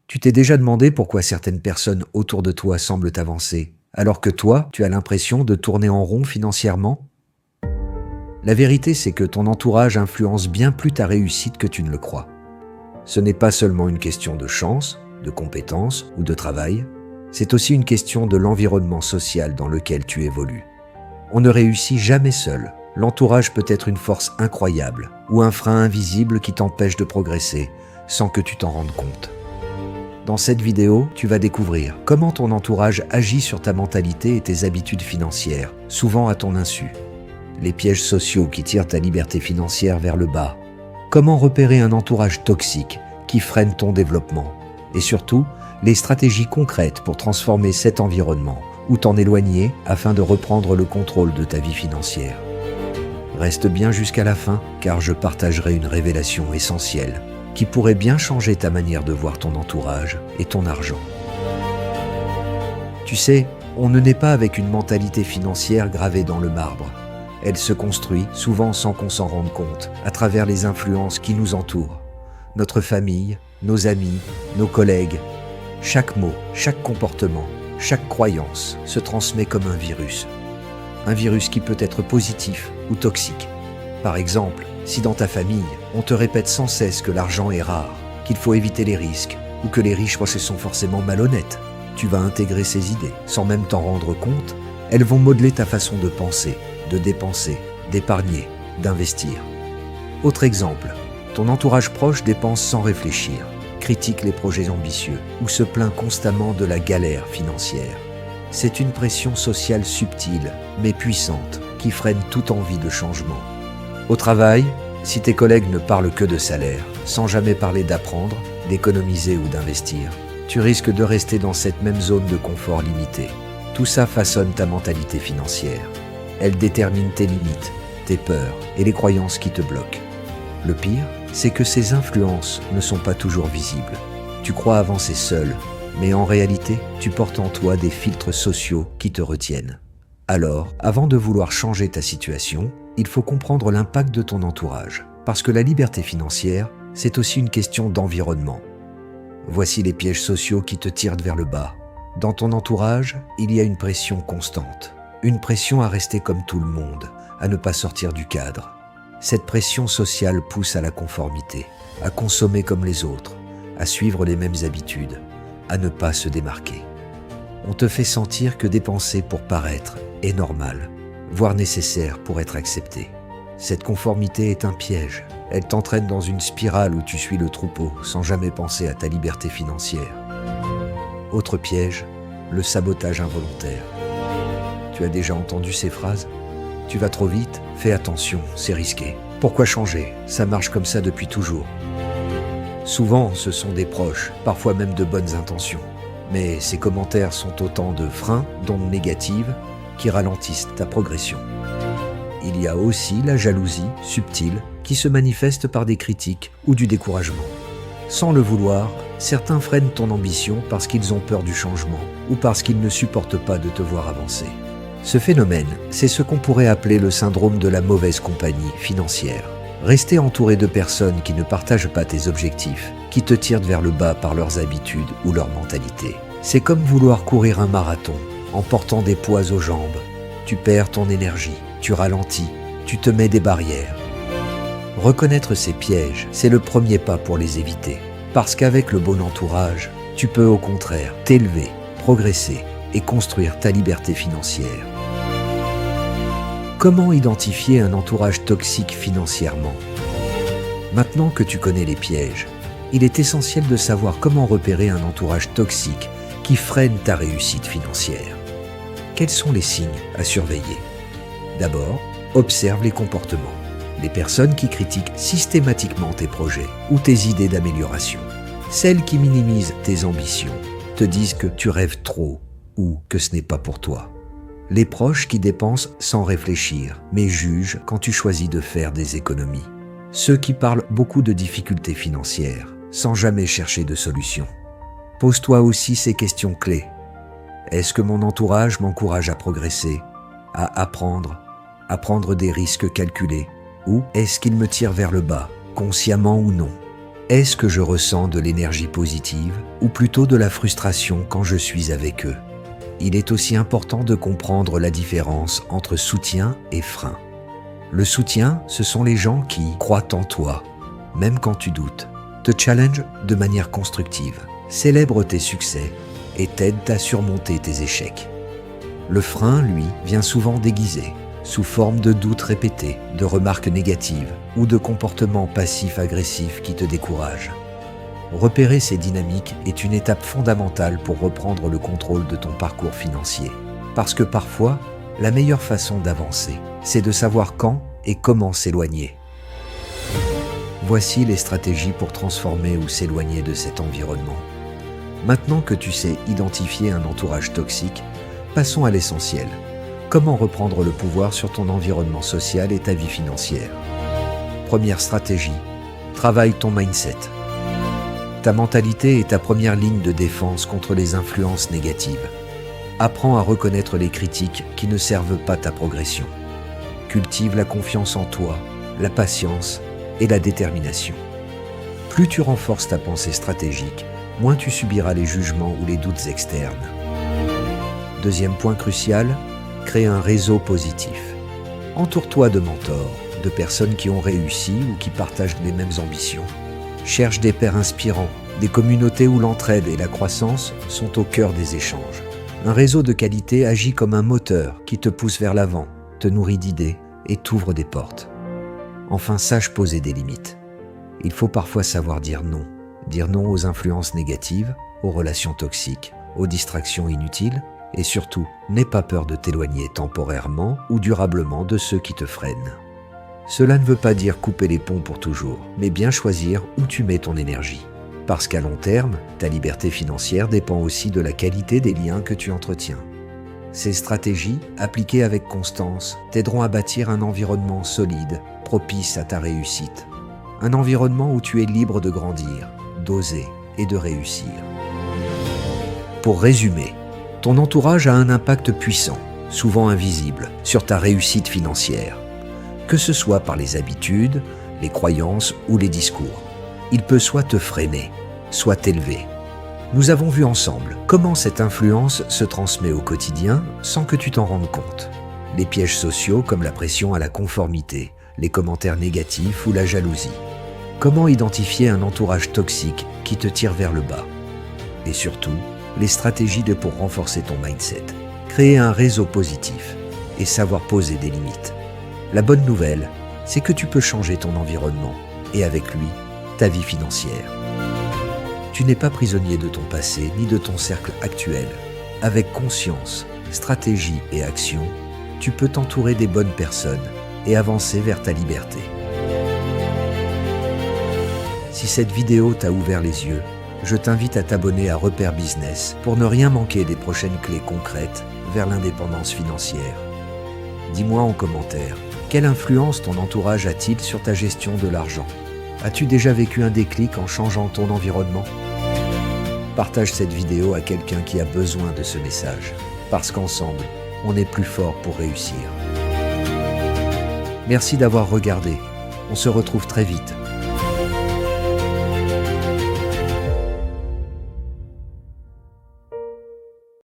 Tu t'es déjà demandé pourquoi certaines personnes autour de toi semblent avancer, alors que toi, tu as l'impression de tourner en rond financièrement? La vérité, c'est que ton entourage influence bien plus ta réussite que tu ne le crois. Ce n'est pas seulement une question de chance, de compétence ou de travail, c'est aussi une question de l'environnement social dans lequel tu évolues. On ne réussit jamais seul. L'entourage peut être une force incroyable ou un frein invisible qui t'empêche de progresser sans que tu t'en rendes compte. Dans cette vidéo, tu vas découvrir comment ton entourage agit sur ta mentalité et tes habitudes financières, souvent à ton insu. Les pièges sociaux qui tirent ta liberté financière vers le bas. Comment repérer un entourage toxique qui freine ton développement. Et surtout, les stratégies concrètes pour transformer cet environnement ou t'en éloigner afin de reprendre le contrôle de ta vie financière. Reste bien jusqu'à la fin, car je partagerai une révélation essentielle qui pourrait bien changer ta manière de voir ton entourage et ton argent. Tu sais, on ne naît pas avec une mentalité financière gravée dans le marbre. Elle se construit, souvent sans qu'on s'en rende compte, à travers les influences qui nous entourent. Notre famille, nos amis, nos collègues. Chaque mot, chaque comportement, chaque croyance se transmet comme un virus. Un virus qui peut être positif ou toxique. Par exemple, si dans ta famille, on te répète sans cesse que l'argent est rare, qu'il faut éviter les risques, ou que les riches sont forcément malhonnêtes, tu vas intégrer ces idées. Sans même t'en rendre compte, elles vont modeler ta façon de penser, de dépenser, d'épargner, d'investir. Autre exemple, ton entourage proche dépense sans réfléchir, critique les projets ambitieux, ou se plaint constamment de la galère financière. C'est une pression sociale subtile, mais puissante, qui freine toute envie de changement. Au travail, si tes collègues ne parlent que de salaire, sans jamais parler d'apprendre, d'économiser ou d'investir, tu risques de rester dans cette même zone de confort limité. Tout ça façonne ta mentalité financière. Elle détermine tes limites, tes peurs et les croyances qui te bloquent. Le pire, c'est que ces influences ne sont pas toujours visibles. Tu crois avancer seul, mais en réalité, tu portes en toi des filtres sociaux qui te retiennent. Alors, avant de vouloir changer ta situation, il faut comprendre l'impact de ton entourage. Parce que la liberté financière, c'est aussi une question d'environnement. Voici les pièges sociaux qui te tirent vers le bas. Dans ton entourage, il y a une pression constante. Une pression à rester comme tout le monde, à ne pas sortir du cadre. Cette pression sociale pousse à la conformité, à consommer comme les autres, à suivre les mêmes habitudes, à ne pas se démarquer. On te fait sentir que dépenser pour paraître est normal, voire nécessaire pour être accepté. Cette conformité est un piège. Elle t'entraîne dans une spirale où tu suis le troupeau sans jamais penser à ta liberté financière. Autre piège, le sabotage involontaire. Tu as déjà entendu ces phrases? Tu vas trop vite? Fais attention, c'est risqué. Pourquoi changer? Ça marche comme ça depuis toujours. Souvent, ce sont des proches, parfois même de bonnes intentions. Mais ces commentaires sont autant de freins, d'ondes négatives, qui ralentissent ta progression. Il y a aussi la jalousie subtile qui se manifeste par des critiques ou du découragement. Sans le vouloir, certains freinent ton ambition parce qu'ils ont peur du changement ou parce qu'ils ne supportent pas de te voir avancer. Ce phénomène, c'est ce qu'on pourrait appeler le syndrome de la mauvaise compagnie financière. Rester entouré de personnes qui ne partagent pas tes objectifs, qui te tirent vers le bas par leurs habitudes ou leur mentalité. C'est comme vouloir courir un marathon en portant des poids aux jambes. Tu perds ton énergie, tu ralentis, tu te mets des barrières. Reconnaître ces pièges, c'est le premier pas pour les éviter. Parce qu'avec le bon entourage, tu peux au contraire t'élever, progresser et construire ta liberté financière. Comment identifier un entourage toxique financièrement? Maintenant que tu connais les pièges, il est essentiel de savoir comment repérer un entourage toxique qui freine ta réussite financière. Quels sont les signes à surveiller? D'abord, observe les comportements. Les personnes qui critiquent systématiquement tes projets ou tes idées d'amélioration. Celles qui minimisent tes ambitions, te disent que tu rêves trop ou que ce n'est pas pour toi. Les proches qui dépensent sans réfléchir, mais jugent quand tu choisis de faire des économies. Ceux qui parlent beaucoup de difficultés financières, sans jamais chercher de solution. Pose-toi aussi ces questions clés. Est-ce que mon entourage m'encourage à progresser, à apprendre, à prendre des risques calculés? Ou est-ce qu'il me tire vers le bas, consciemment ou non? Est-ce que je ressens de l'énergie positive ou plutôt de la frustration quand je suis avec eux? Il est aussi important de comprendre la différence entre soutien et frein. Le soutien, ce sont les gens qui croient en toi, même quand tu doutes, te challenge de manière constructive, célèbrent tes succès et t'aident à surmonter tes échecs. Le frein, lui, vient souvent déguisé, sous forme de doutes répétés, de remarques négatives ou de comportements passifs-agressifs qui te découragent. Repérer ces dynamiques est une étape fondamentale pour reprendre le contrôle de ton parcours financier. Parce que parfois, la meilleure façon d'avancer, c'est de savoir quand et comment s'éloigner. Voici les stratégies pour transformer ou s'éloigner de cet environnement. Maintenant que tu sais identifier un entourage toxique, passons à l'essentiel. Comment reprendre le pouvoir sur ton environnement social et ta vie financière? Première stratégie, travaille ton mindset. Ta mentalité est ta première ligne de défense contre les influences négatives. Apprends à reconnaître les critiques qui ne servent pas ta progression. Cultive la confiance en toi, la patience et la détermination. Plus tu renforces ta pensée stratégique, moins tu subiras les jugements ou les doutes externes. Deuxième point crucial, crée un réseau positif. Entoure-toi de mentors, de personnes qui ont réussi ou qui partagent les mêmes ambitions. Cherche des pairs inspirants, des communautés où l'entraide et la croissance sont au cœur des échanges. Un réseau de qualité agit comme un moteur qui te pousse vers l'avant, te nourrit d'idées et t'ouvre des portes. Enfin, sache poser des limites. Il faut parfois savoir dire non aux influences négatives, aux relations toxiques, aux distractions inutiles, et surtout, n'aie pas peur de t'éloigner temporairement ou durablement de ceux qui te freinent. Cela ne veut pas dire couper les ponts pour toujours, mais bien choisir où tu mets ton énergie. Parce qu'à long terme, ta liberté financière dépend aussi de la qualité des liens que tu entretiens. Ces stratégies, appliquées avec constance, t'aideront à bâtir un environnement solide, propice à ta réussite. Un environnement où tu es libre de grandir, d'oser et de réussir. Pour résumer, ton entourage a un impact puissant, souvent invisible, sur ta réussite financière. Que ce soit par les habitudes, les croyances ou les discours. Il peut soit te freiner, soit t'élever. Nous avons vu ensemble comment cette influence se transmet au quotidien sans que tu t'en rendes compte. Les pièges sociaux comme la pression à la conformité, les commentaires négatifs ou la jalousie. Comment identifier un entourage toxique qui te tire vers le bas? Et surtout, les stratégies pour renforcer ton mindset, créer un réseau positif et savoir poser des limites. La bonne nouvelle, c'est que tu peux changer ton environnement et avec lui, ta vie financière. Tu n'es pas prisonnier de ton passé ni de ton cercle actuel. Avec conscience, stratégie et action, tu peux t'entourer des bonnes personnes et avancer vers ta liberté. Si cette vidéo t'a ouvert les yeux, je t'invite à t'abonner à Repère Business pour ne rien manquer des prochaines clés concrètes vers l'indépendance financière. Dis-moi en commentaire, quelle influence ton entourage a-t-il sur ta gestion de l'argent? As-tu déjà vécu un déclic en changeant ton environnement? Partage cette vidéo à quelqu'un qui a besoin de ce message, parce qu'ensemble, on est plus fort pour réussir. Merci d'avoir regardé. On se retrouve très vite